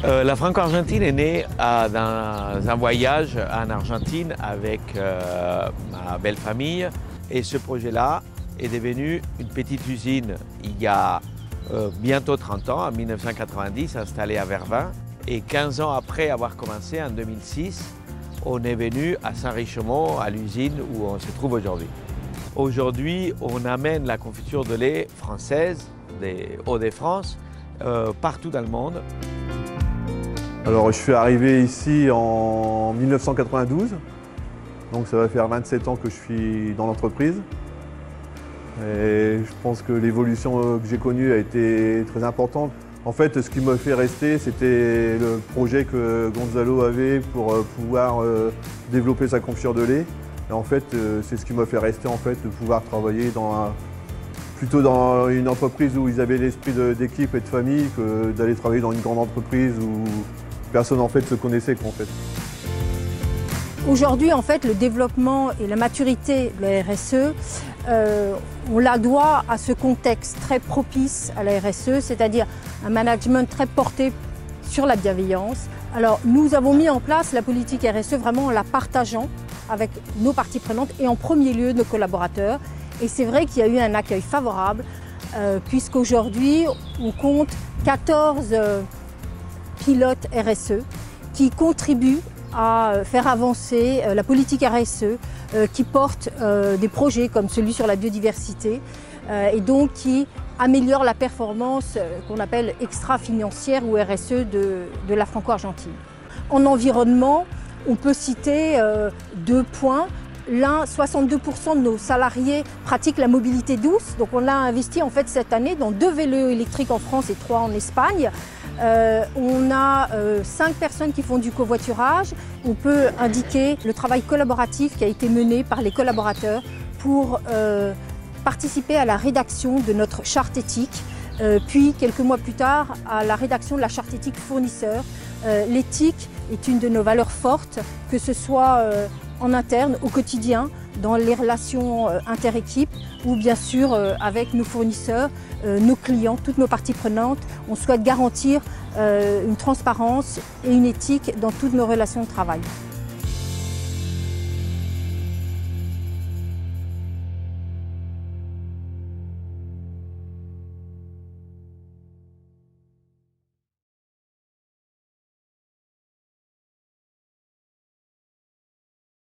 La Franco-Argentine est née dans un voyage en Argentine avec ma belle famille. Et ce projet-là est devenu une petite usine il y a bientôt 30 ans, en 1990, installée à Vervins. Et 15 ans après avoir commencé, en 2006, on est venu à Saint-Richemont, à l'usine où on se trouve aujourd'hui. Aujourd'hui, on amène la confiture de lait française, des Hauts-de-France, partout dans le monde. Alors, je suis arrivé ici en 1992, donc ça va faire 27 ans que je suis dans l'entreprise. Et je pense que l'évolution que j'ai connue a été très importante. En fait, ce qui m'a fait rester, c'était le projet que Gonzalo avait pour pouvoir développer sa confiture de lait. Et en fait, c'est ce qui m'a fait rester, en fait, de pouvoir travailler plutôt dans une entreprise où ils avaient l'esprit d'équipe et de famille que d'aller travailler dans une grande entreprise où personne en fait se connaissait en fait. Aujourd'hui, en fait, le développement et la maturité de la RSE, on la doit à ce contexte très propice à la RSE, c'est-à-dire un management très porté sur la bienveillance. Alors, nous avons mis en place la politique RSE vraiment en la partageant avec nos parties prenantes et en premier lieu nos collaborateurs. Et c'est vrai qu'il y a eu un accueil favorable, puisqu'aujourd'hui, on compte 14 pilotes RSE qui contribuent à faire avancer la politique RSE, qui porte des projets comme celui sur la biodiversité et donc qui améliore la performance qu'on appelle extra-financière ou RSE de la Franco-Argentine. En environnement, on peut citer 2 points. L'un, 62% de nos salariés pratiquent la mobilité douce. Donc on a investi en fait cette année dans 2 vélos électriques en France et 3 en Espagne. On a 5 personnes qui font du covoiturage. On peut indiquer le travail collaboratif qui a été mené par les collaborateurs pour participer à la rédaction de notre charte éthique, puis quelques mois plus tard à la rédaction de la charte éthique fournisseur. L'éthique est une de nos valeurs fortes, que ce soit en interne, au quotidien, dans les relations inter-équipes ou bien sûr avec nos fournisseurs, nos clients, toutes nos parties prenantes. On souhaite garantir une transparence et une éthique dans toutes nos relations de travail.